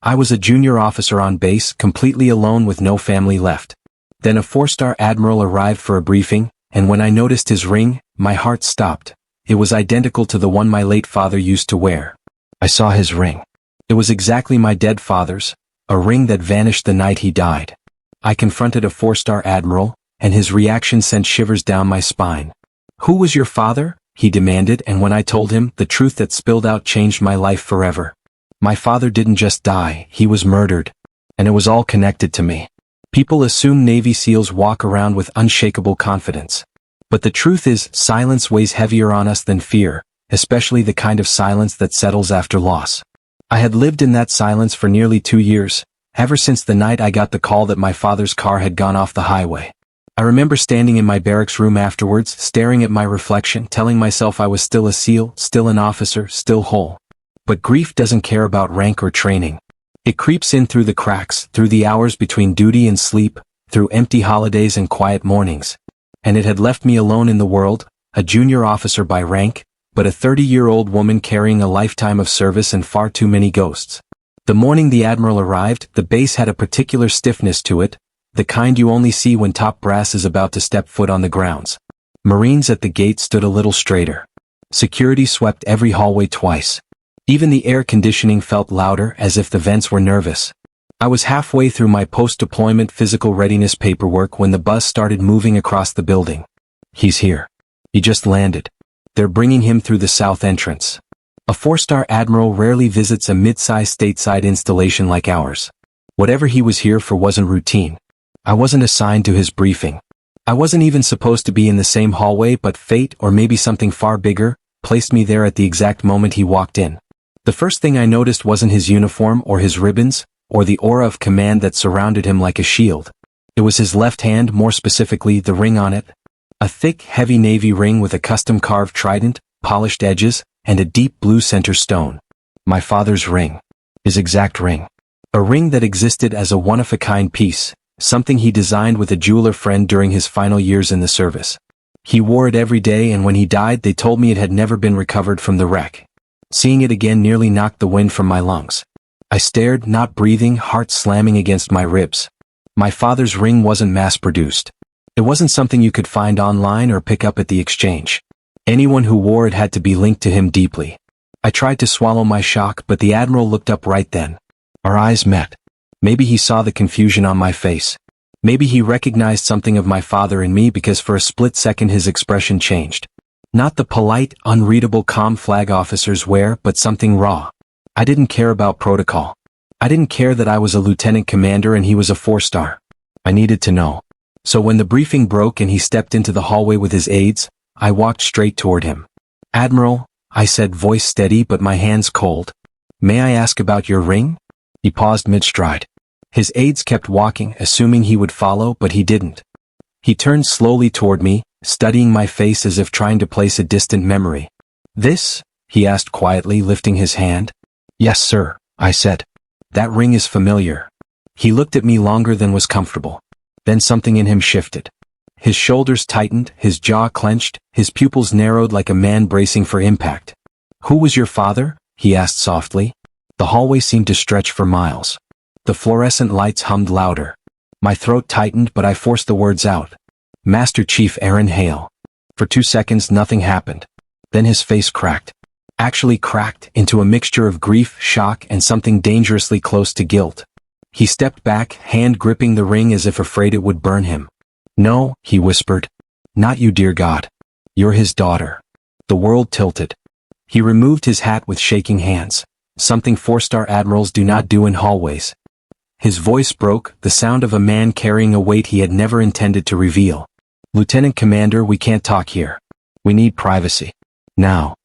I was a junior officer on base, completely alone with no family left. Then a 4-star admiral arrived for a briefing, and when I noticed his ring, my heart stopped. It was identical to the one my late father used to wear. I saw his ring. It was exactly my dead father's, a ring that vanished the night he died. I confronted a 4-star admiral, and his reaction sent shivers down my spine. "Who was your father?" he demanded, and when I told him, the truth that spilled out changed my life forever. My father didn't just die, he was murdered. And it was all connected to me. People assume Navy SEALs walk around with unshakable confidence. But the truth is, silence weighs heavier on us than fear, especially the kind of silence that settles after loss. I had lived in that silence for nearly 2 years, ever since the night I got the call that my father's car had gone off the highway. I remember standing in my barracks room afterwards, staring at my reflection, telling myself I was still a SEAL, still an officer, still whole. But grief doesn't care about rank or training. It creeps in through the cracks, through the hours between duty and sleep, through empty holidays and quiet mornings. And it had left me alone in the world, a junior officer by rank, but a 30-year-old woman carrying a lifetime of service and far too many ghosts. The morning the admiral arrived, the base had a particular stiffness to it, the kind you only see when top brass is about to step foot on the grounds. Marines at the gate stood a little straighter. Security swept every hallway twice. Even the air conditioning felt louder, as if the vents were nervous. I was halfway through my post-deployment physical readiness paperwork when the bus started moving across the building. "He's here. He just landed. They're bringing him through the south entrance." A 4-star admiral rarely visits a mid-sized stateside installation like ours. Whatever he was here for wasn't routine. I wasn't assigned to his briefing. I wasn't even supposed to be in the same hallway, but fate, or maybe something far bigger, placed me there at the exact moment he walked in. The first thing I noticed wasn't his uniform or his ribbons, or the aura of command that surrounded him like a shield. It was his left hand, more specifically the ring on it. A thick, heavy navy ring with a custom-carved trident, polished edges, and a deep blue center stone. My father's ring. His exact ring. A ring that existed as a one-of-a-kind piece, something he designed with a jeweler friend during his final years in the service. He wore it every day, and when he died they told me it had never been recovered from the wreck. Seeing it again nearly knocked the wind from my lungs. I stared, not breathing, heart slamming against my ribs. My father's ring wasn't mass-produced. It wasn't something you could find online or pick up at the exchange. Anyone who wore it had to be linked to him deeply. I tried to swallow my shock, but the admiral looked up right then. Our eyes met. Maybe he saw the confusion on my face. Maybe he recognized something of my father in me, because for a split second his expression changed. Not the polite, unreadable calm flag officers wear, but something raw. I didn't care about protocol. I didn't care that I was a lieutenant commander and he was a 4-star. I needed to know. So when the briefing broke and he stepped into the hallway with his aides, I walked straight toward him. "Admiral," I said, voice steady but my hands cold. "May I ask about your ring?" He paused mid-stride. His aides kept walking, assuming he would follow, but he didn't. He turned slowly toward me, studying my face as if trying to place a distant memory. "This?" he asked quietly, lifting his hand. "Yes, sir," I said. "That ring is familiar." He looked at me longer than was comfortable. Then something in him shifted. His shoulders tightened, his jaw clenched, his pupils narrowed like a man bracing for impact. "Who was your father?" he asked softly. The hallway seemed to stretch for miles. The fluorescent lights hummed louder. My throat tightened, but I forced the words out. "Master Chief Aaron Hale." For 2 seconds nothing happened. Then his face cracked. Actually cracked, into a mixture of grief, shock, and something dangerously close to guilt. He stepped back, hand gripping the ring as if afraid it would burn him. "No," he whispered. "Not you, dear God. You're his daughter." The world tilted. He removed his hat with shaking hands, something 4-star admirals do not do in hallways. His voice broke, the sound of a man carrying a weight he had never intended to reveal. "Lieutenant Commander, we can't talk here. We need privacy. Now."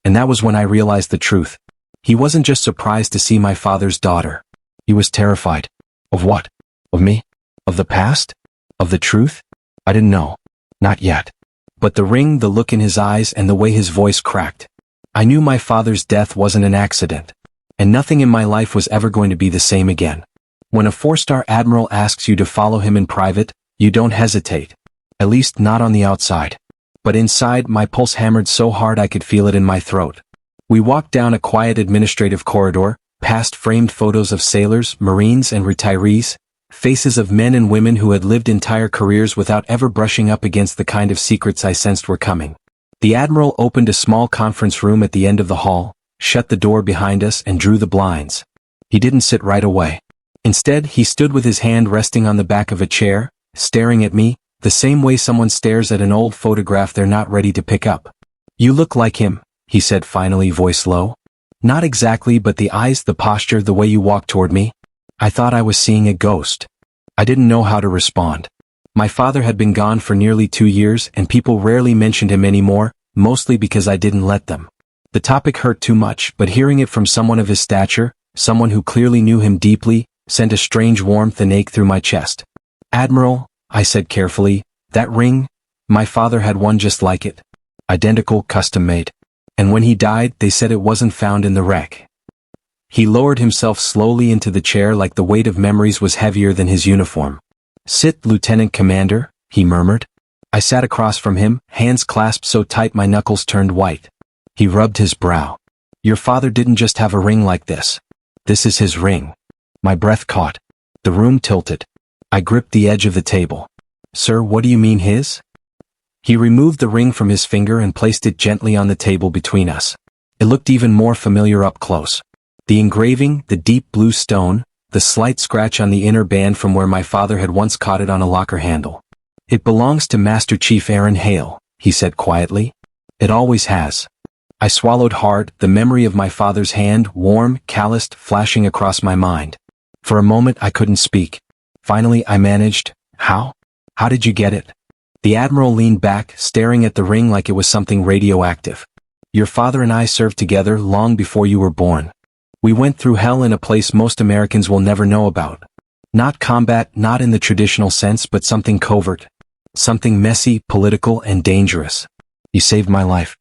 And that was when I realized the truth. He wasn't just surprised to see my father's daughter. He was terrified. Of what? Of me? Of the past? Of the truth? I didn't know. Not yet. But the ring, the look in his eyes, and the way his voice cracked. I knew my father's death wasn't an accident. And nothing in my life was ever going to be the same again. When a 4-star admiral asks you to follow him in private, you don't hesitate. At least not on the outside. But inside, my pulse hammered so hard I could feel it in my throat. We walked down a quiet administrative corridor, past framed photos of sailors, Marines, and retirees, faces of men and women who had lived entire careers without ever brushing up against the kind of secrets I sensed were coming. The Admiral opened a small conference room at the end of the hall, shut the door behind us and drew the blinds. He didn't sit right away. Instead, he stood with his hand resting on the back of a chair, staring at me, the same way someone stares at an old photograph they're not ready to pick up. "You look like him," he said finally, voice low. "Not exactly, but the eyes, the posture, the way you walk toward me. I thought I was seeing a ghost." I didn't know how to respond. My father had been gone for nearly 2 years and people rarely mentioned him anymore, mostly because I didn't let them. The topic hurt too much, but hearing it from someone of his stature, someone who clearly knew him deeply, sent a strange warmth and ache through my chest. "Admiral," I said carefully, "that ring, my father had one just like it. Identical, custom-made. And when he died, they said it wasn't found in the wreck." He lowered himself slowly into the chair like the weight of memories was heavier than his uniform. "Sit, Lieutenant Commander," he murmured. I sat across from him, hands clasped so tight my knuckles turned white. He rubbed his brow. "Your father didn't just have a ring like this. This is his ring." My breath caught. The room tilted. I gripped the edge of the table. "Sir, what do you mean his?" He removed the ring from his finger and placed it gently on the table between us. It looked even more familiar up close. The engraving, the deep blue stone, the slight scratch on the inner band from where my father had once caught it on a locker handle. "It belongs to Master Chief Aaron Hale," he said quietly. "It always has." I swallowed hard, the memory of my father's hand, warm, calloused, flashing across my mind. For a moment I couldn't speak. Finally I managed, "How? How did you get it?" The Admiral leaned back, staring at the ring like it was something radioactive. "Your father and I served together long before you were born. We went through hell in a place most Americans will never know about. Not combat, not in the traditional sense, but something covert. Something messy, political, and dangerous. You saved my life."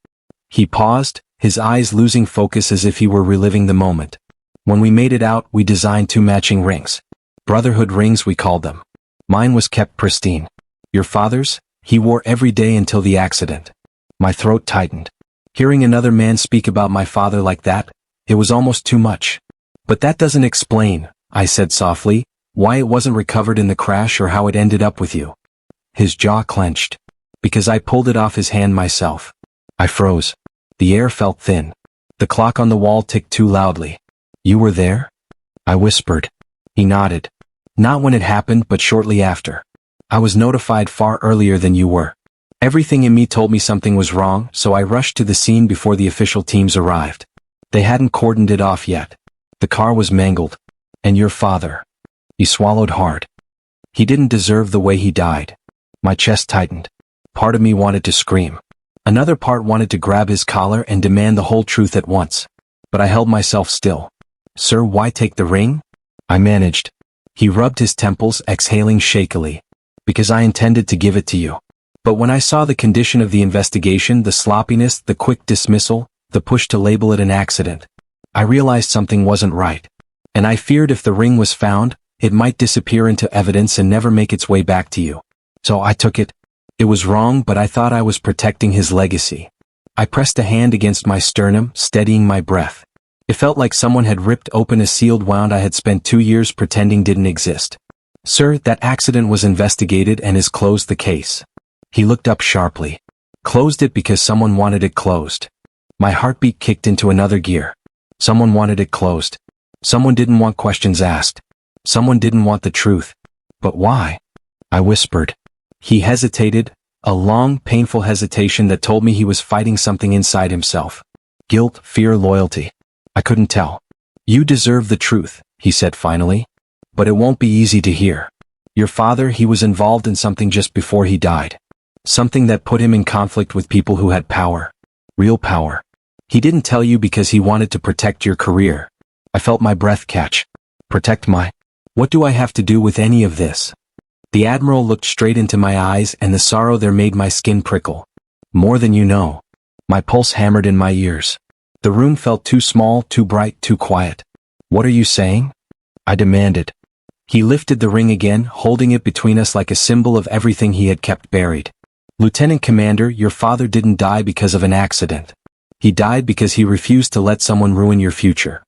He paused, his eyes losing focus as if he were reliving the moment. "When we made it out, we designed 2 matching rings. Brotherhood rings, we called them. Mine was kept pristine. Your father's, he wore every day until the accident." My throat tightened. Hearing another man speak about my father like that, it was almost too much. "But that doesn't explain," I said softly, "why it wasn't recovered in the crash or how it ended up with you." His jaw clenched. "Because I pulled it off his hand myself." I froze. The air felt thin. The clock on the wall ticked too loudly. "You were there?" I whispered. He nodded. "Not when it happened, but shortly after. I was notified far earlier than you were. Everything in me told me something was wrong, so I rushed to the scene before the official teams arrived. They hadn't cordoned it off yet. The car was mangled. And your father." He swallowed hard. "He didn't deserve the way he died." My chest tightened. Part of me wanted to scream. Another part wanted to grab his collar and demand the whole truth at once. But I held myself still. "Sir, why take the ring?" I managed. He rubbed his temples, exhaling shakily. "Because I intended to give it to you. But when I saw the condition of the investigation, the sloppiness, the quick dismissal, the push to label it an accident, I realized something wasn't right. And I feared if the ring was found, it might disappear into evidence and never make its way back to you. So I took it. It was wrong, but I thought I was protecting his legacy." I pressed a hand against my sternum, steadying my breath. It felt like someone had ripped open a sealed wound I had spent 2 years pretending didn't exist. "Sir, that accident was investigated and has closed the case." He looked up sharply. "Closed it because someone wanted it closed." My heartbeat kicked into another gear. Someone wanted it closed. Someone didn't want questions asked. Someone didn't want the truth. But why? I whispered. He hesitated, a long, painful hesitation that told me he was fighting something inside himself. Guilt, fear, loyalty. I couldn't tell. "You deserve the truth," he said finally. "But it won't be easy to hear. Your father, he was involved in something just before he died. Something that put him in conflict with people who had power. Real power. He didn't tell you because he wanted to protect your career." I felt my breath catch. "Protect my... What do I have to do with any of this?" The Admiral looked straight into my eyes and the sorrow there made my skin prickle. "More than you know." My pulse hammered in my ears. The room felt too small, too bright, too quiet. "What are you saying?" I demanded. He lifted the ring again, holding it between us like a symbol of everything he had kept buried. "Lieutenant Commander, your father didn't die because of an accident. He died because he refused to let someone ruin your future."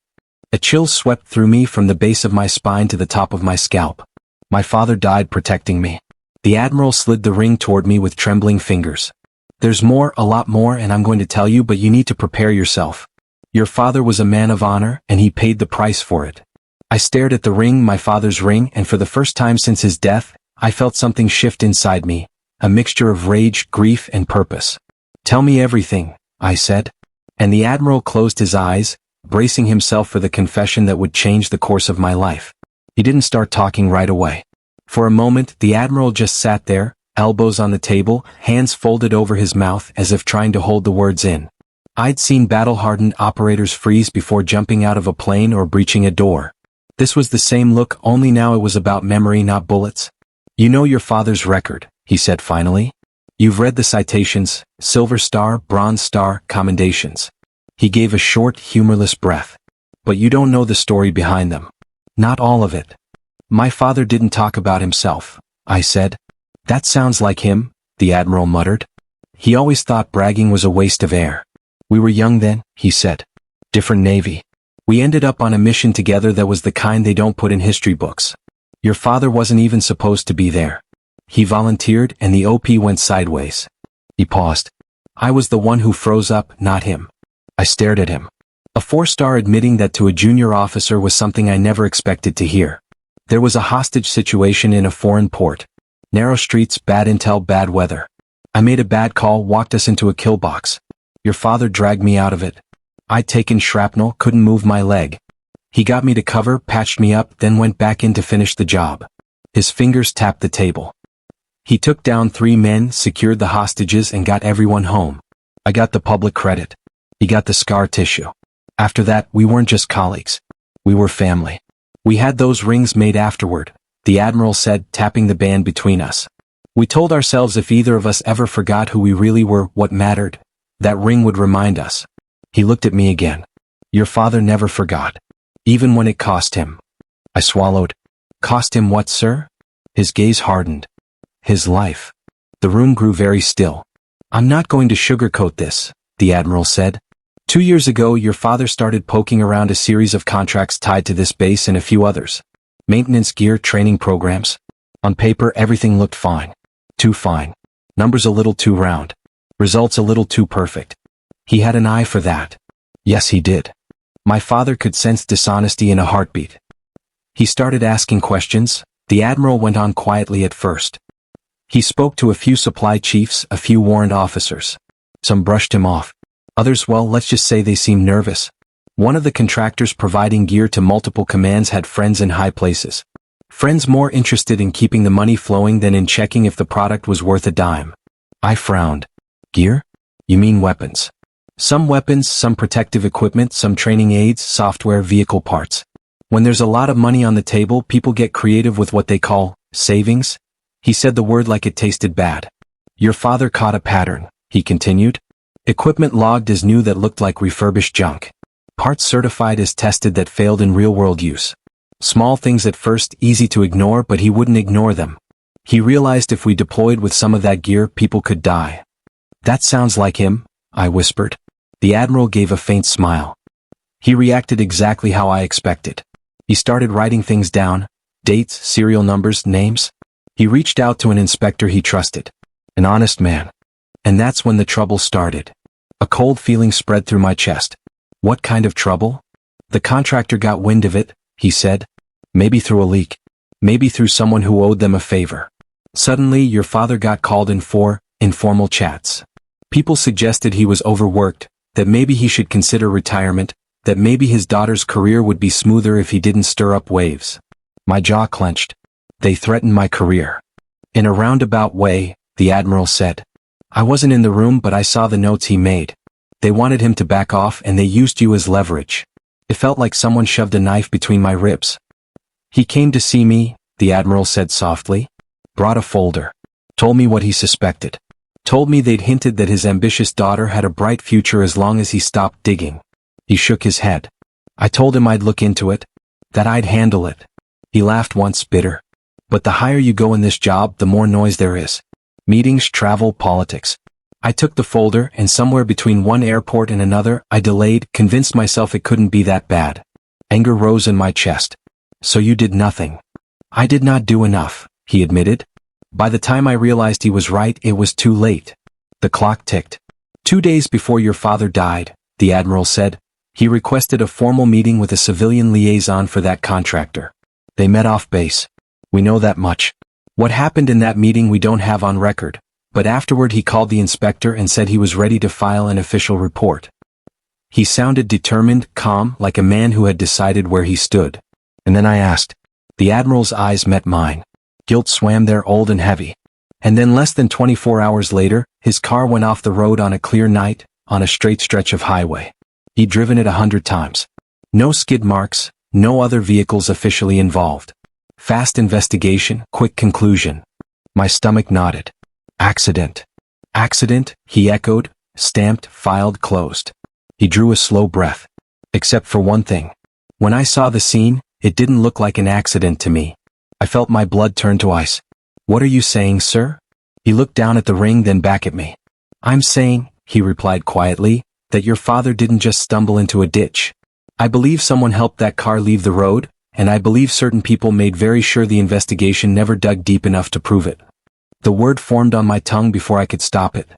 A chill swept through me from the base of my spine to the top of my scalp. My father died protecting me. The Admiral slid the ring toward me with trembling fingers. There's more, a lot more, and I'm going to tell you, but you need to prepare yourself. Your father was a man of honor, and he paid the price for it. I stared at the ring, my father's ring, and for the first time since his death, I felt something shift inside me, a mixture of rage, grief, and purpose. Tell me everything, I said. And the Admiral closed his eyes, bracing himself for the confession that would change the course of my life. He didn't start talking right away. For a moment, the Admiral just sat there, elbows on the table, hands folded over his mouth as if trying to hold the words in. I'd seen battle-hardened operators freeze before jumping out of a plane or breaching a door. This was the same look, only now it was about memory, not bullets. You know your father's record, he said finally. You've read the citations, Silver Star, Bronze Star, commendations. He gave a short, humorless breath. But you don't know the story behind them. Not all of it. My father didn't talk about himself, I said. That sounds like him, the Admiral muttered. He always thought bragging was a waste of air. We were young then, he said. Different Navy. We ended up on a mission together that was the kind they don't put in history books. Your father wasn't even supposed to be there. He volunteered and the OP went sideways. He paused. I was the one who froze up, not him. I stared at him. A 4-star admitting that to a junior officer was something I never expected to hear. There was a hostage situation in a foreign port. Narrow streets, bad intel, bad weather. I made a bad call, walked us into a kill box. Your father dragged me out of it. I'd taken shrapnel, couldn't move my leg. He got me to cover, patched me up, then went back in to finish the job. His fingers tapped the table. He took down 3 men, secured the hostages, and got everyone home. I got the public credit. He got the scar tissue. After that, we weren't just colleagues. We were family. We had those rings made afterward, the Admiral said, tapping the band between us. We told ourselves if either of us ever forgot who we really were, what mattered, that ring would remind us. He looked at me again. Your father never forgot. Even when it cost him. I swallowed. Cost him what, sir? His gaze hardened. His life. The room grew very still. I'm not going to sugarcoat this, the Admiral said. 2 years ago, your father started poking around a series of contracts tied to this base and a few others. Maintenance gear, training programs. On paper, everything looked fine. Too fine. Numbers a little too round. Results a little too perfect. He had an eye for that. Yes, he did. My father could sense dishonesty in a heartbeat. He started asking questions. The Admiral went on quietly at first. He spoke to a few supply chiefs, a few warrant officers. Some brushed him off. Others, well, let's just say they seemed nervous. One of the contractors providing gear to multiple commands had friends in high places. Friends more interested in keeping the money flowing than in checking if the product was worth a dime. I frowned. Gear? You mean weapons? Some weapons, some protective equipment, some training aids, software, vehicle parts. When there's a lot of money on the table, people get creative with what they call savings. He said the word like it tasted bad. Your father caught a pattern, he continued. Equipment logged as new that looked like refurbished junk. Parts certified as tested that failed in real-world use. Small things at first, easy to ignore, but he wouldn't ignore them. He realized if we deployed with some of that gear, people could die. That sounds like him, I whispered. The Admiral gave a faint smile. He reacted exactly how I expected. He started writing things down, dates, serial numbers, names. He reached out to an inspector he trusted. An honest man. And that's when the trouble started. A cold feeling spread through my chest. What kind of trouble? The contractor got wind of it, he said. Maybe through a leak. Maybe through someone who owed them a favor. Suddenly, your father got called in for informal chats. People suggested he was overworked, that maybe he should consider retirement, that maybe his daughter's career would be smoother if he didn't stir up waves. My jaw clenched. They threatened my career. In a roundabout way, the Admiral said. I wasn't in the room, but I saw the notes he made. They wanted him to back off and they used you as leverage. It felt like someone shoved a knife between my ribs. He came to see me, the Admiral said softly. Brought a folder. Told me what he suspected. Told me they'd hinted that his ambitious daughter had a bright future as long as he stopped digging. He shook his head. I told him I'd look into it. That I'd handle it. He laughed once, bitter. But the higher you go in this job, the more noise there is. Meetings, travel, politics. I took the folder, and somewhere between one airport and another, I delayed, convinced myself it couldn't be that bad. Anger rose in my chest. So you did nothing. I did not do enough, he admitted. By the time I realized he was right, it was too late. The clock ticked. 2 days before your father died, the admiral said, he requested a formal meeting with a civilian liaison for that contractor. They met off base. We know that much. What happened in that meeting we don't have on record, but afterward he called the inspector and said he was ready to file an official report. He sounded determined, calm, like a man who had decided where he stood. And then I asked. The admiral's eyes met mine. Guilt swam there old and heavy. And then less than 24 hours later, his car went off the road on a clear night, on a straight stretch of highway. He'd driven it 100 times. No skid marks, no other vehicles officially involved. Fast investigation, quick conclusion. My stomach nodded. Accident. Accident, he echoed, stamped, filed, closed. He drew a slow breath. Except for one thing. When I saw the scene, it didn't look like an accident to me. I felt my blood turn to ice. What are you saying, sir? He looked down at the ring, then back at me. I'm saying, he replied quietly, that your father didn't just stumble into a ditch. I believe someone helped that car leave the road, and I believe certain people made very sure the investigation never dug deep enough to prove it. The word formed on my tongue before I could stop it.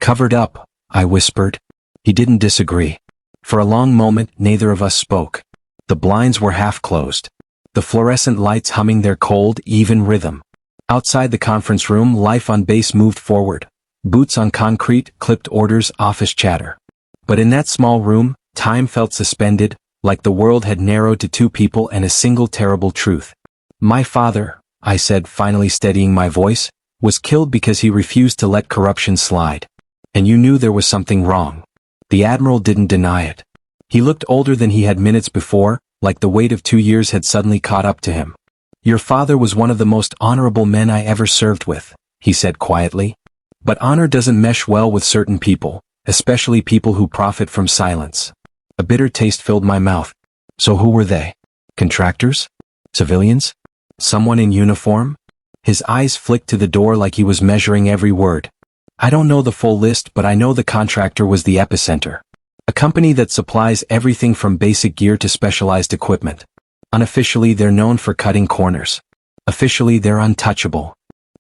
Covered up, I whispered. He didn't disagree. For a long moment, neither of us spoke. The blinds were half closed. The fluorescent lights humming their cold, even rhythm. Outside the conference room, life on base moved forward. Boots on concrete, clipped orders, office chatter. But in that small room, time felt suspended, like the world had narrowed to two people and a single terrible truth. My father, I said, finally steadying my voice, was killed because he refused to let corruption slide. And you knew there was something wrong. The admiral didn't deny it. He looked older than he had minutes before, like the weight of 2 years had suddenly caught up to him. Your father was one of the most honorable men I ever served with, he said quietly. But honor doesn't mesh well with certain people, especially people who profit from silence. A bitter taste filled my mouth. So who were they? Contractors? Civilians? Someone in uniform? His eyes flicked to the door like he was measuring every word. I don't know the full list, but I know the contractor was the epicenter. A company that supplies everything from basic gear to specialized equipment. Unofficially, they're known for cutting corners. Officially, they're untouchable.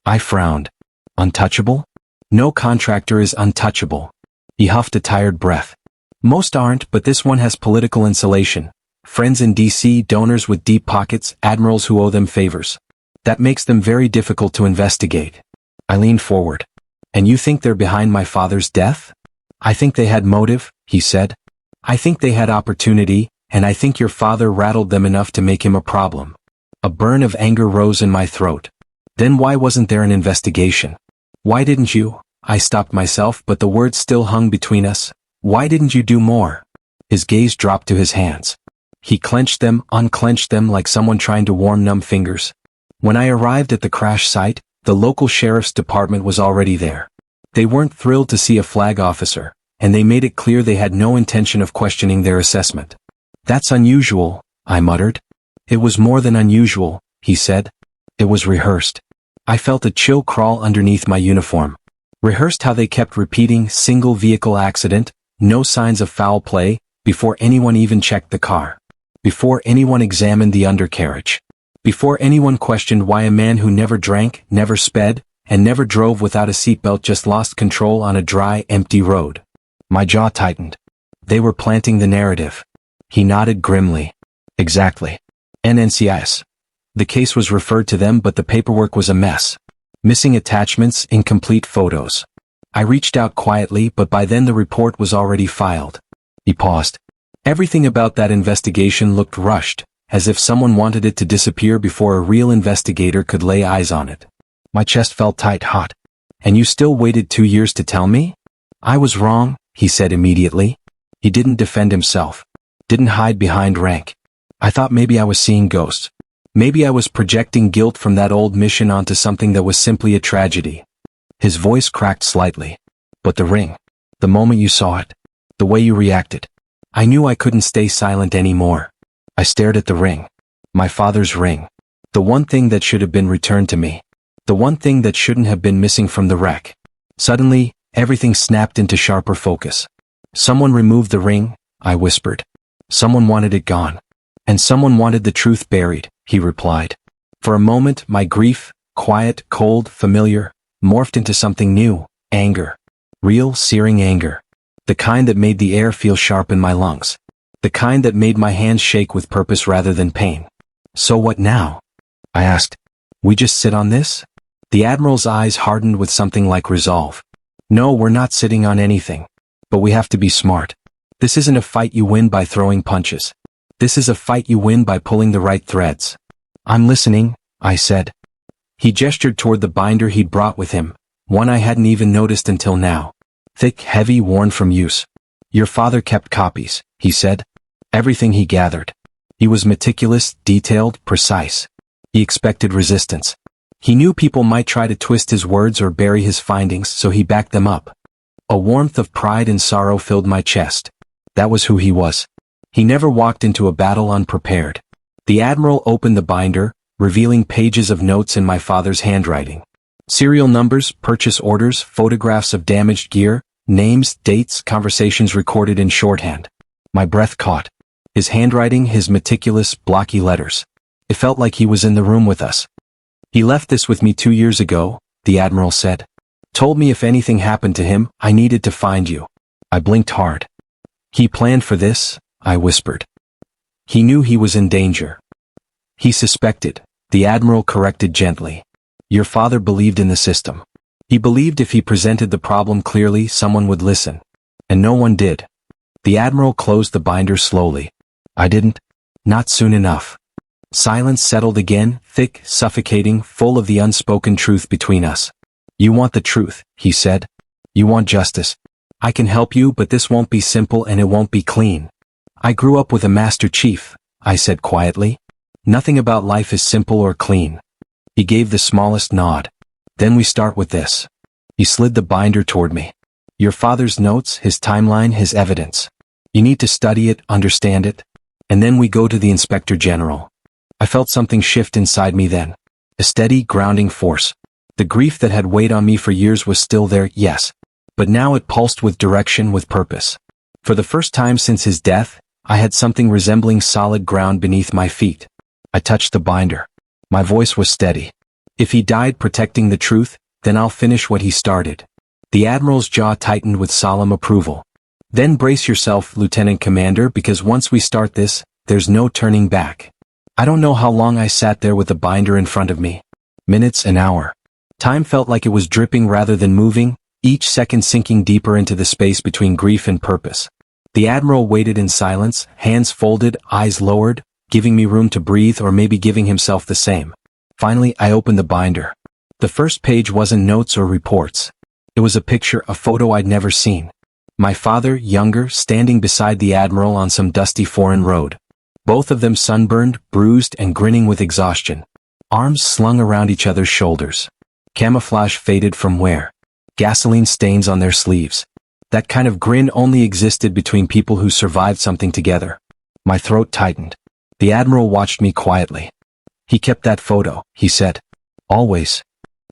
I frowned. Untouchable? No contractor is untouchable. He huffed a tired breath. Most aren't, but this one has political insulation. Friends in DC, donors with deep pockets, admirals who owe them favors. That makes them very difficult to investigate. I leaned forward. And you think they're behind my father's death? I think they had motive, he said. I think they had opportunity, and I think your father rattled them enough to make him a problem. A burn of anger rose in my throat. Then why wasn't there an investigation? Why didn't you? I stopped myself, but the words still hung between us. Why didn't you do more? His gaze dropped to his hands. He clenched them, unclenched them like someone trying to warm numb fingers. When I arrived at the crash site, the local sheriff's department was already there. They weren't thrilled to see a flag officer, and they made it clear they had no intention of questioning their assessment. That's unusual, I muttered. It was more than unusual, he said. It was rehearsed. I felt a chill crawl underneath my uniform. Rehearsed how they kept repeating single vehicle accident, no signs of foul play, before anyone even checked the car. Before anyone examined the undercarriage. Before anyone questioned why a man who never drank, never sped, and never drove without a seatbelt just lost control on a dry, empty road. My jaw tightened. They were planting the narrative. He nodded grimly. Exactly. NNCIS. The case was referred to them, but the paperwork was a mess. Missing attachments, incomplete photos. I reached out quietly, but by then the report was already filed. He paused. Everything about that investigation looked rushed, as if someone wanted it to disappear before a real investigator could lay eyes on it. My chest felt tight, hot. And you still waited 2 years to tell me? I was wrong, he said immediately. He didn't defend himself. Didn't hide behind rank. I thought maybe I was seeing ghosts. Maybe I was projecting guilt from that old mission onto something that was simply a tragedy. His voice cracked slightly. But the ring. The moment you saw it. The way you reacted. I knew I couldn't stay silent anymore. I stared at the ring. My father's ring. The one thing that should have been returned to me. The one thing that shouldn't have been missing from the wreck. Suddenly, everything snapped into sharper focus. Someone removed the ring, I whispered. Someone wanted it gone. And someone wanted the truth buried, he replied. For a moment, my grief, quiet, cold, familiar, morphed into something new, anger. Real, searing anger. The kind that made the air feel sharp in my lungs. The kind that made my hands shake with purpose rather than pain. So what now? I asked. We just sit on this? The Admiral's eyes hardened with something like resolve. No, we're not sitting on anything. But we have to be smart. This isn't a fight you win by throwing punches. This is a fight you win by pulling the right threads. I'm listening, I said. He gestured toward the binder he'd brought with him, one I hadn't even noticed until now. Thick, heavy, worn from use. Your father kept copies, he said. Everything he gathered. He was meticulous, detailed, precise. He expected resistance. He knew people might try to twist his words or bury his findings, so he backed them up. A warmth of pride and sorrow filled my chest. That was who he was. He never walked into a battle unprepared. The Admiral opened the binder, revealing pages of notes in my father's handwriting. Serial numbers, purchase orders, photographs of damaged gear, names, dates, conversations recorded in shorthand. My breath caught. His handwriting, his meticulous, blocky letters. It felt like he was in the room with us. He left this with me 2 years ago, the Admiral said. Told me if anything happened to him, I needed to find you. I blinked hard. He planned for this, I whispered. He knew he was in danger. He suspected, the Admiral corrected gently. Your father believed in the system. He believed if he presented the problem clearly, someone would listen. And no one did. The Admiral closed the binder slowly. I didn't. Not soon enough. Silence settled again, thick, suffocating, full of the unspoken truth between us. You want the truth, he said. You want justice. I can help you, but this won't be simple and it won't be clean. I grew up with a Master Chief, I said quietly. Nothing about life is simple or clean. He gave the smallest nod. Then we start with this. He slid the binder toward me. Your father's notes, his timeline, his evidence. You need to study it, understand it. And then we go to the Inspector General. I felt something shift inside me then. A steady, grounding force. The grief that had weighed on me for years was still there, yes. But now it pulsed with direction, with purpose. For the first time since his death, I had something resembling solid ground beneath my feet. I touched the binder. My voice was steady. If he died protecting the truth, then I'll finish what he started. The Admiral's jaw tightened with solemn approval. Then brace yourself, Lieutenant Commander, because once we start this, there's no turning back. I don't know how long I sat there with the binder in front of me. Minutes, an hour. Time felt like it was dripping rather than moving, each second sinking deeper into the space between grief and purpose. The Admiral waited in silence, hands folded, eyes lowered, giving me room to breathe or maybe giving himself the same. Finally, I opened the binder. The first page wasn't notes or reports. It was a picture, a photo I'd never seen. My father, younger, standing beside the Admiral on some dusty foreign road. Both of them sunburned, bruised, and grinning with exhaustion. Arms slung around each other's shoulders. Camouflage faded from wear. Gasoline stains on their sleeves. That kind of grin only existed between people who survived something together. My throat tightened. The Admiral watched me quietly. He kept that photo, he said. Always.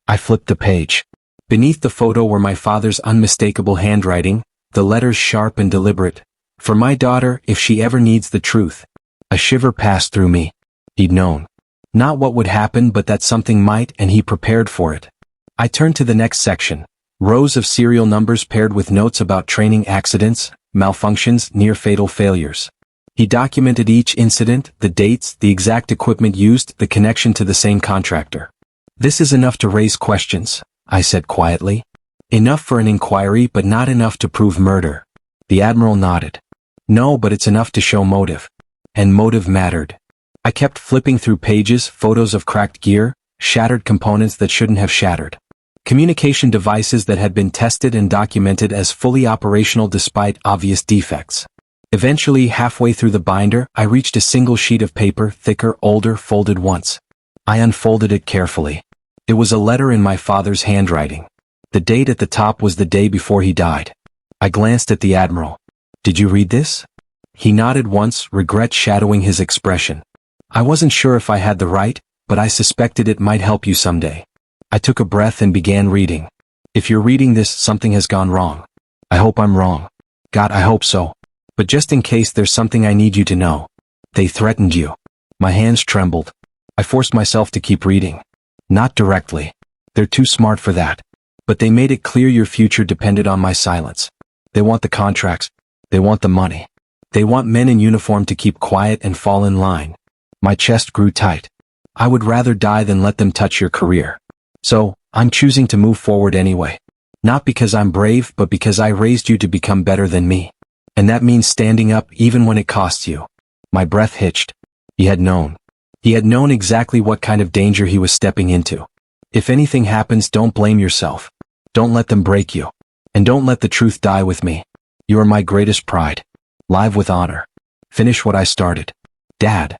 I flipped the page. Beneath the photo were my father's unmistakable handwriting, the letters sharp and deliberate. For my daughter, if she ever needs the truth. A shiver passed through me. He'd known. Not what would happen, but that something might, and he prepared for it. I turned to the next section. Rows of serial numbers paired with notes about training accidents, malfunctions, near-fatal failures. He documented each incident, the dates, the exact equipment used, the connection to the same contractor. This is enough to raise questions, I said quietly. Enough for an inquiry, but not enough to prove murder. The Admiral nodded. No, but it's enough to show motive. And motive mattered. I kept flipping through pages, photos of cracked gear, shattered components that shouldn't have shattered. Communication devices that had been tested and documented as fully operational despite obvious defects. Eventually, halfway through the binder, I reached a single sheet of paper, thicker, older, folded once. I unfolded it carefully. It was a letter in my father's handwriting. The date at the top was the day before he died. I glanced at the Admiral. Did you read this? He nodded once, regret shadowing his expression. I wasn't sure if I had the right, but I suspected it might help you someday. I took a breath and began reading. If you're reading this, something has gone wrong. I hope I'm wrong. God, I hope so. But just in case, there's something I need you to know. They threatened you. My hands trembled. I forced myself to keep reading. Not directly. They're too smart for that. But they made it clear your future depended on my silence. They want the contracts. They want the money. They want men in uniform to keep quiet and fall in line. My chest grew tight. I would rather die than let them touch your career. So, I'm choosing to move forward anyway. Not because I'm brave, but because I raised you to become better than me. And that means standing up even when it costs you. My breath hitched. He had known. He had known exactly what kind of danger he was stepping into. If anything happens, don't blame yourself. Don't let them break you. And don't let the truth die with me. You are my greatest pride. Live with honor. Finish what I started. Dad.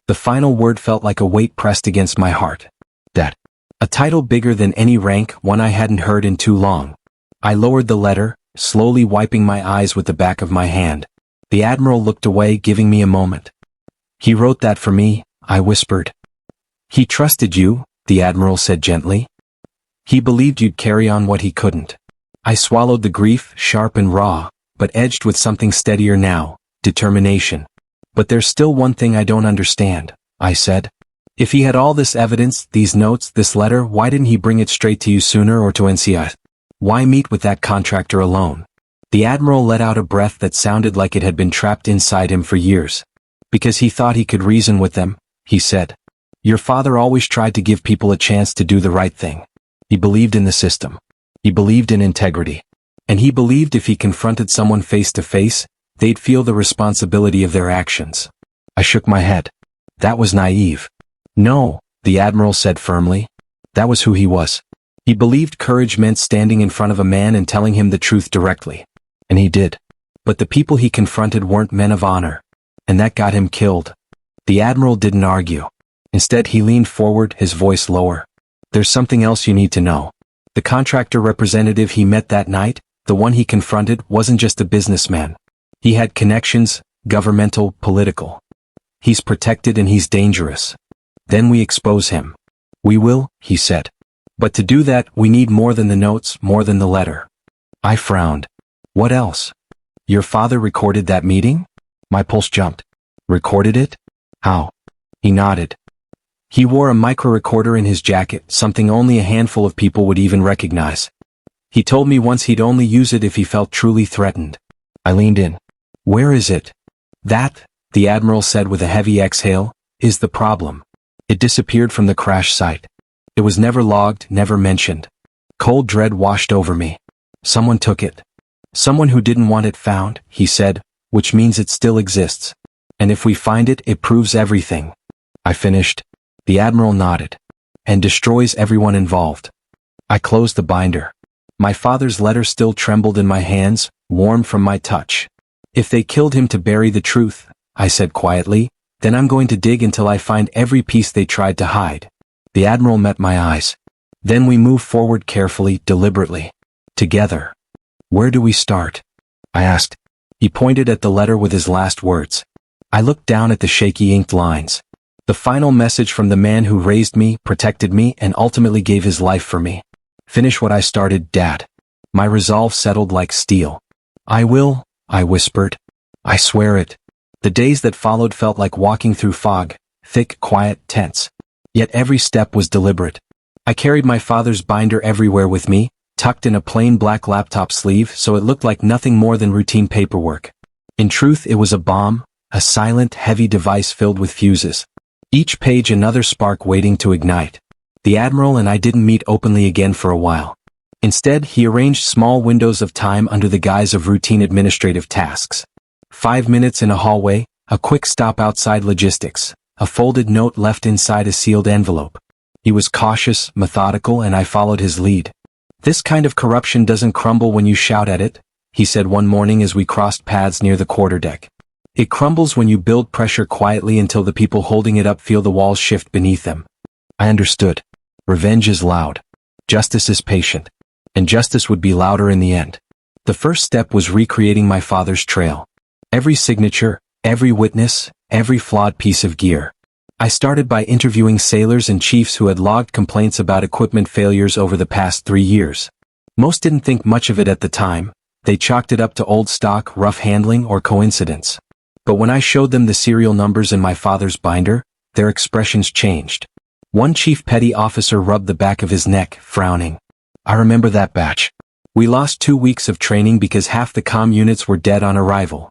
The final word felt like a weight pressed against my heart. Dad. A title bigger than any rank, one I hadn't heard in too long. I lowered the letter, slowly wiping my eyes with the back of my hand. The Admiral looked away, giving me a moment. He wrote that for me, I whispered. He trusted you, the Admiral said gently. He believed you'd carry on what he couldn't. I swallowed the grief, sharp and raw, but edged with something steadier now, determination. But there's still one thing I don't understand, I said. If he had all this evidence, these notes, this letter, why didn't he bring it straight to you sooner or to NCIS? Why meet with that contractor alone? The Admiral let out a breath that sounded like it had been trapped inside him for years. Because he thought he could reason with them, he said. Your father always tried to give people a chance to do the right thing. He believed in the system. He believed in integrity. And he believed if he confronted someone face to face, they'd feel the responsibility of their actions. I shook my head. That was naive. No, the Admiral said firmly. That was who he was. He believed courage meant standing in front of a man and telling him the truth directly. And he did. But the people he confronted weren't men of honor. And that got him killed. The Admiral didn't argue. Instead, he leaned forward, his voice lower. There's something else you need to know. The contractor representative he met that night, the one he confronted, wasn't just a businessman. He had connections, governmental, political. He's protected and he's dangerous. Then we expose him. We will, he said. But to do that, we need more than the notes, more than the letter. I frowned. What else? Your father recorded that meeting? My pulse jumped. Recorded it? How? He nodded. He wore a micro-recorder in his jacket, something only a handful of people would even recognize. He told me once he'd only use it if he felt truly threatened. I leaned in. Where is it? That, the Admiral said with a heavy exhale, is the problem. It disappeared from the crash site. It was never logged, never mentioned. Cold dread washed over me. Someone took it. Someone who didn't want it found, he said, which means it still exists. And if we find it, it proves everything. I finished. The Admiral nodded. And destroys everyone involved. I closed the binder. My father's letter still trembled in my hands, warm from my touch. If they killed him to bury the truth, I said quietly, then I'm going to dig until I find every piece they tried to hide. The Admiral met my eyes. Then we moved forward carefully, deliberately. Together. Where do we start? I asked. He pointed at the letter with his last words. I looked down at the shaky inked lines. The final message from the man who raised me, protected me, and ultimately gave his life for me. Finish what I started, Dad. My resolve settled like steel. I will, I whispered. I swear it. The days that followed felt like walking through fog, thick, quiet, tense. Yet every step was deliberate. I carried my father's binder everywhere with me, tucked in a plain black laptop sleeve so it looked like nothing more than routine paperwork. In truth, it was a bomb, a silent, heavy device filled with fuses. Each page another spark waiting to ignite. The Admiral and I didn't meet openly again for a while. Instead, he arranged small windows of time under the guise of routine administrative tasks. 5 minutes in a hallway, a quick stop outside logistics, a folded note left inside a sealed envelope. He was cautious, methodical, and I followed his lead. This kind of corruption doesn't crumble when you shout at it, he said one morning as we crossed paths near the quarterdeck. It crumbles when you build pressure quietly until the people holding it up feel the walls shift beneath them. I understood. Revenge is loud. Justice is patient. And justice would be louder in the end. The first step was recreating my father's trail. Every signature, every witness, every flawed piece of gear. I started by interviewing sailors and chiefs who had logged complaints about equipment failures over the past 3 years. Most didn't think much of it at the time. They chalked it up to old stock, rough handling, or coincidence. But when I showed them the serial numbers in my father's binder, their expressions changed. One chief petty officer rubbed the back of his neck, frowning. I remember that batch. We lost 2 weeks of training because half the comm units were dead on arrival.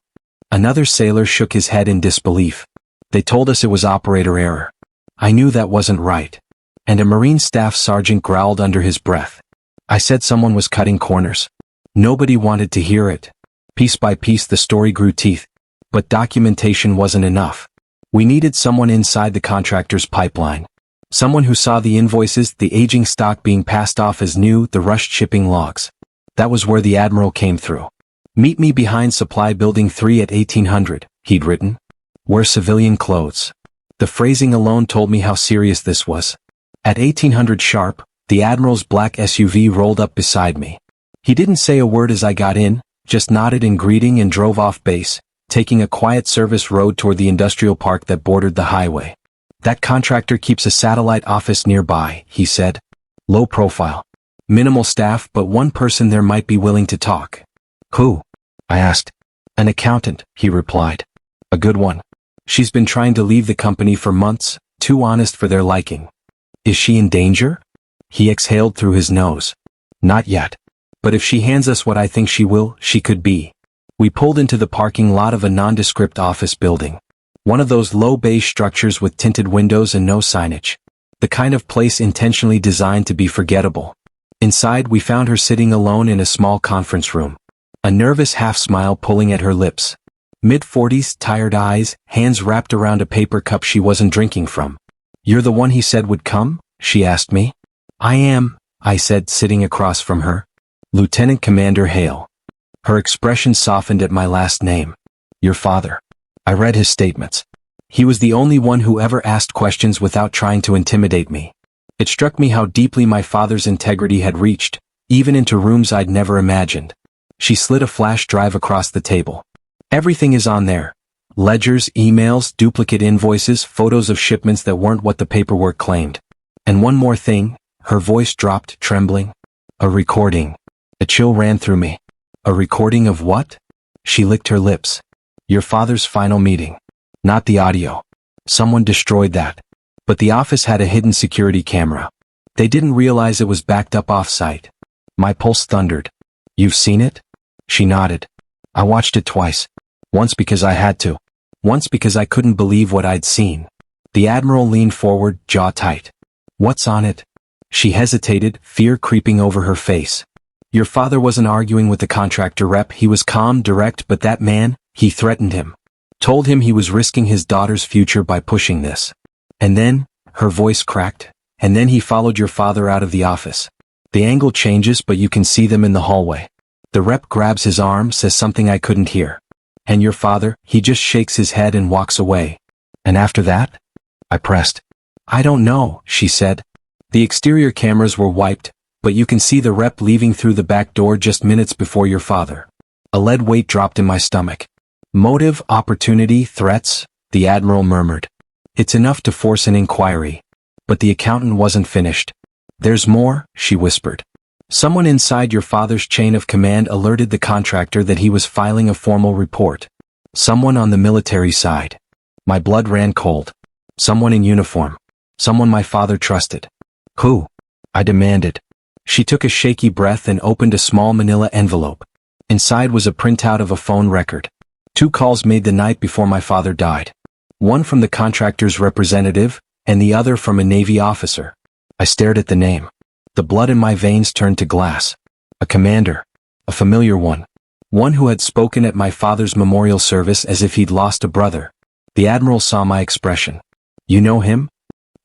Another sailor shook his head in disbelief. They told us it was operator error. I knew that wasn't right. And a Marine staff sergeant growled under his breath. I said someone was cutting corners. Nobody wanted to hear it. Piece by piece the story grew teeth. But documentation wasn't enough. We needed someone inside the contractor's pipeline. Someone who saw the invoices, the aging stock being passed off as new, the rushed shipping logs. That was where the Admiral came through. Meet me behind Supply Building 3 at 1800, he'd written. Wear civilian clothes. The phrasing alone told me how serious this was. At 1800 sharp, the Admiral's black SUV rolled up beside me. He didn't say a word as I got in, just nodded in greeting and drove off base, taking a quiet service road toward the industrial park that bordered the highway. That contractor keeps a satellite office nearby, he said. Low profile. Minimal staff, but one person there might be willing to talk. Who? I asked. An accountant, he replied. A good one. She's been trying to leave the company for months, too honest for their liking. Is she in danger? He exhaled through his nose. Not yet. But if she hands us what I think she will, she could be. We pulled into the parking lot of a nondescript office building. One of those low beige structures with tinted windows and no signage. The kind of place intentionally designed to be forgettable. Inside we found her sitting alone in a small conference room. A nervous half-smile pulling at her lips. Mid-40s, tired eyes, hands wrapped around a paper cup she wasn't drinking from. You're the one he said would come? She asked me. I am, I said, sitting across from her. Lieutenant Commander Hale. Her expression softened at my last name. Your father. I read his statements. He was the only one who ever asked questions without trying to intimidate me. It struck me how deeply my father's integrity had reached, even into rooms I'd never imagined. She slid a flash drive across the table. Everything is on there. Ledgers, emails, duplicate invoices, photos of shipments that weren't what the paperwork claimed. And one more thing, her voice dropped, trembling. A recording. A chill ran through me. A recording of what? She licked her lips. Your father's final meeting. Not the audio. Someone destroyed that. But the office had a hidden security camera. They didn't realize it was backed up off-site. My pulse thundered. You've seen it? She nodded. I watched it twice. Once because I had to. Once because I couldn't believe what I'd seen. The Admiral leaned forward, jaw tight. What's on it? She hesitated, fear creeping over her face. Your father wasn't arguing with the contractor rep. He was calm, direct, but that man, he threatened him. Told him he was risking his daughter's future by pushing this. And then, her voice cracked, and then he followed your father out of the office. The angle changes but you can see them in the hallway. The rep grabs his arm, says something I couldn't hear. And your father, he just shakes his head and walks away. And after that? I pressed. I don't know, she said. The exterior cameras were wiped, but you can see the rep leaving through the back door just minutes before your father. A lead weight dropped in my stomach. Motive, opportunity, threats, the Admiral murmured. It's enough to force an inquiry. But the accountant wasn't finished. There's more, she whispered. Someone inside your father's chain of command alerted the contractor that he was filing a formal report. Someone on the military side. My blood ran cold. Someone in uniform. Someone my father trusted. Who? I demanded. She took a shaky breath and opened a small manila envelope. Inside was a printout of a phone record. 2 calls made the night before my father died. One from the contractor's representative, and the other from a Navy officer. I stared at the name. The blood in my veins turned to glass. A commander. A familiar one. One who had spoken at my father's memorial service as if he'd lost a brother. The Admiral saw my expression. You know him?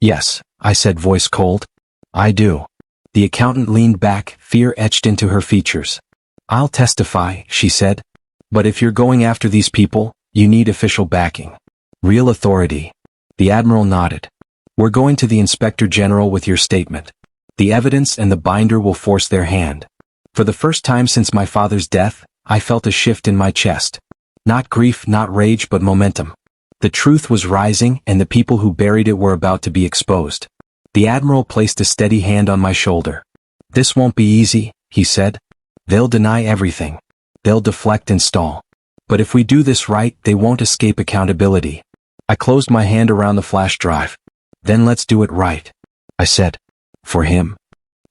Yes, I said, voice cold. I do. The accountant leaned back, fear etched into her features. I'll testify, she said. But if you're going after these people, you need official backing. Real authority. The Admiral nodded. We're going to the Inspector General with your statement. The evidence and the binder will force their hand. For the first time since my father's death, I felt a shift in my chest. Not grief, not rage, but momentum. The truth was rising, and the people who buried it were about to be exposed. The Admiral placed a steady hand on my shoulder. This won't be easy, he said. They'll deny everything. They'll deflect and stall. But if we do this right, they won't escape accountability. I closed my hand around the flash drive. Then let's do it right, I said. For him.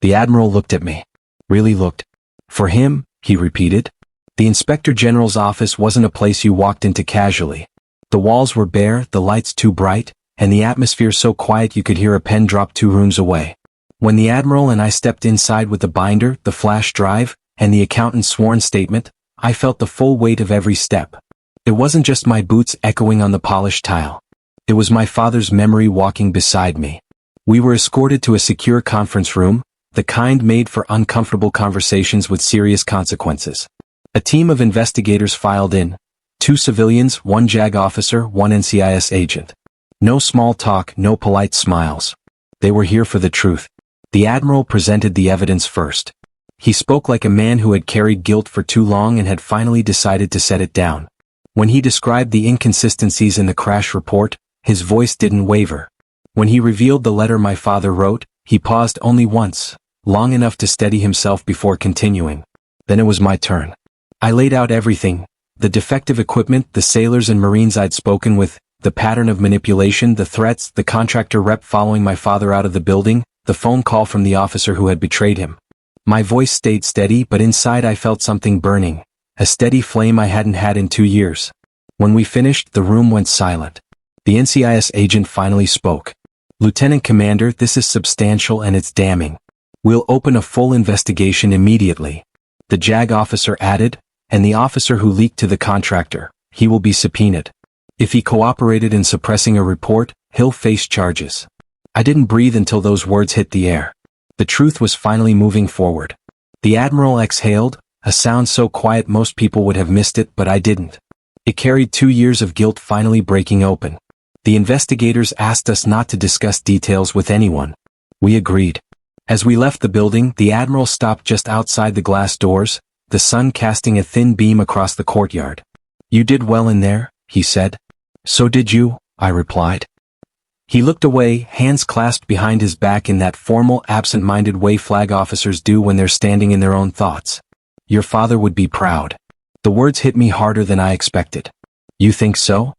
The Admiral looked at me. Really looked. For him, he repeated. The Inspector General's office wasn't a place you walked into casually. The walls were bare, the lights too bright, and the atmosphere so quiet you could hear a pen drop 2 rooms away. When the Admiral and I stepped inside with the binder, the flash drive, and the accountant's sworn statement, I felt the full weight of every step. It wasn't just my boots echoing on the polished tile. It was my father's memory walking beside me. We were escorted to a secure conference room, the kind made for uncomfortable conversations with serious consequences. A team of investigators filed in. 2 civilians, 1 JAG officer, 1 NCIS agent. No small talk, no polite smiles. They were here for the truth. The Admiral presented the evidence first. He spoke like a man who had carried guilt for too long and had finally decided to set it down. When he described the inconsistencies in the crash report, his voice didn't waver. When he revealed the letter my father wrote, he paused only once, long enough to steady himself before continuing. Then it was my turn. I laid out everything, the defective equipment, the sailors and Marines I'd spoken with, the pattern of manipulation, the threats, the contractor rep following my father out of the building, the phone call from the officer who had betrayed him. My voice stayed steady, but inside I felt something burning, a steady flame I hadn't had in 2 years. When we finished, the room went silent. The NCIS agent finally spoke. Lieutenant Commander, this is substantial and it's damning. We'll open a full investigation immediately. The JAG officer added, and the officer who leaked to the contractor, he will be subpoenaed. If he cooperated in suppressing a report, he'll face charges. I didn't breathe until those words hit the air. The truth was finally moving forward. The Admiral exhaled, a sound so quiet most people would have missed it, but I didn't. It carried 2 years of guilt finally breaking open. The investigators asked us not to discuss details with anyone. We agreed. As we left the building, the Admiral stopped just outside the glass doors, the sun casting a thin beam across the courtyard. You did well in there, he said. So did you, I replied. He looked away, hands clasped behind his back in that formal, absent-minded way flag officers do when they're standing in their own thoughts. Your father would be proud. The words hit me harder than I expected. You think so?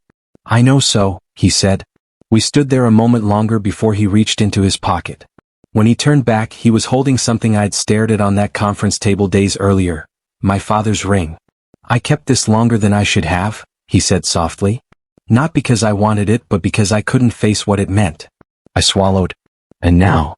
I know so, he said. We stood there a moment longer before he reached into his pocket. When he turned back, he was holding something I'd stared at on that conference table days earlier, my father's ring. I kept this longer than I should have, he said softly. Not because I wanted it, but because I couldn't face what it meant. I swallowed. And now?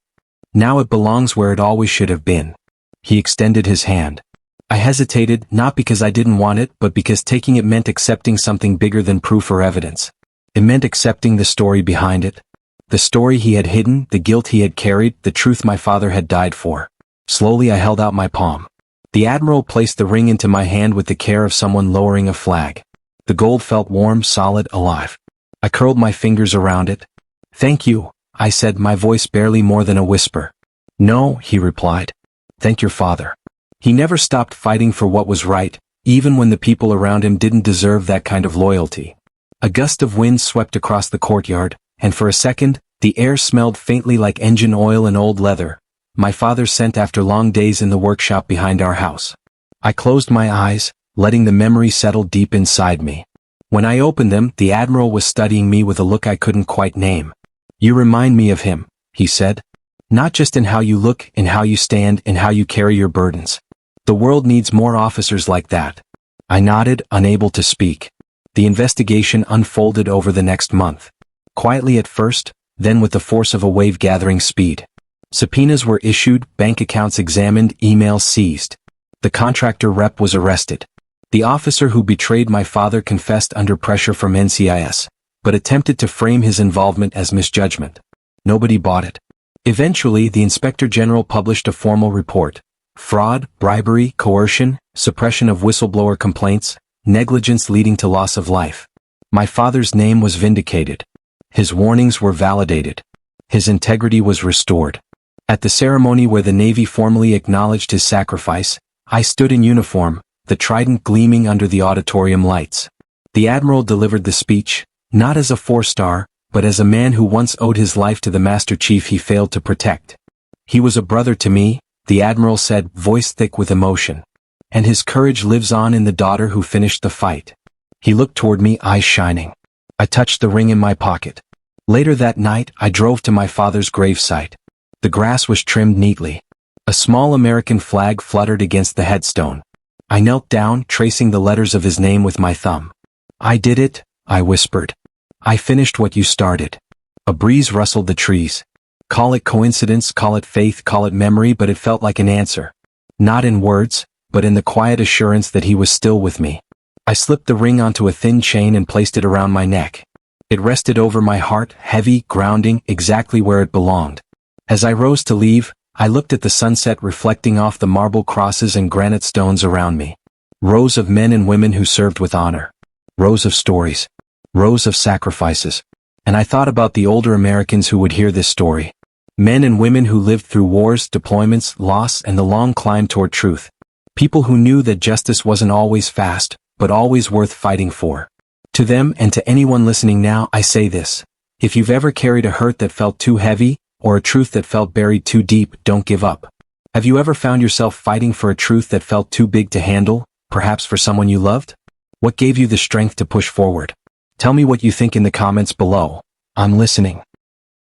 Now it belongs where it always should have been. He extended his hand. I hesitated, not because I didn't want it, but because taking it meant accepting something bigger than proof or evidence. It meant accepting the story behind it. The story he had hidden, the guilt he had carried, the truth my father had died for. Slowly I held out my palm. The Admiral placed the ring into my hand with the care of someone lowering a flag. The gold felt warm, solid, alive. I curled my fingers around it. Thank you, I said, my voice barely more than a whisper. No, he replied. Thank your father. He never stopped fighting for what was right, even when the people around him didn't deserve that kind of loyalty. A gust of wind swept across the courtyard, and for a second, the air smelled faintly like engine oil and old leather, my father's scent after long days in the workshop behind our house. I closed my eyes, letting the memory settle deep inside me. When I opened them, the Admiral was studying me with a look I couldn't quite name. You remind me of him, he said. Not just in how you look, in how you stand, in how you carry your burdens. The world needs more officers like that. I nodded, unable to speak. The investigation unfolded over the next month. Quietly at first, then with the force of a wave gathering speed. Subpoenas were issued, bank accounts examined, emails seized. The contractor rep was arrested. The officer who betrayed my father confessed under pressure from NCIS, but attempted to frame his involvement as misjudgment. Nobody bought it. Eventually, the Inspector General published a formal report. Fraud, bribery, coercion, suppression of whistleblower complaints, negligence leading to loss of life. My father's name was vindicated. His warnings were validated. His integrity was restored. At the ceremony where the Navy formally acknowledged his sacrifice, I stood in uniform, the trident gleaming under the auditorium lights. The Admiral delivered the speech, not as a 4-star, but as a man who once owed his life to the Master Chief he failed to protect. He was a brother to me, the Admiral said, voice thick with emotion. And his courage lives on in the daughter who finished the fight. He looked toward me, eyes shining. I touched the ring in my pocket. Later that night, I drove to my father's gravesite. The grass was trimmed neatly. A small American flag fluttered against the headstone. I knelt down, tracing the letters of his name with my thumb. "I did it," I whispered. "I finished what you started." A breeze rustled the trees. Call it coincidence, call it faith, call it memory, but it felt like an answer. Not in words, but in the quiet assurance that he was still with me. I slipped the ring onto a thin chain and placed it around my neck. It rested over my heart, heavy, grounding, exactly where it belonged. As I rose to leave, I looked at the sunset reflecting off the marble crosses and granite stones around me. Rows of men and women who served with honor. Rows of stories. Rows of sacrifices. And I thought about the older Americans who would hear this story. Men and women who lived through wars, deployments, loss, and the long climb toward truth. People who knew that justice wasn't always fast, but always worth fighting for. To them and to anyone listening now, I say this. If you've ever carried a hurt that felt too heavy, or a truth that felt buried too deep, don't give up. Have you ever found yourself fighting for a truth that felt too big to handle, perhaps for someone you loved? What gave you the strength to push forward? Tell me what you think in the comments below. I'm listening.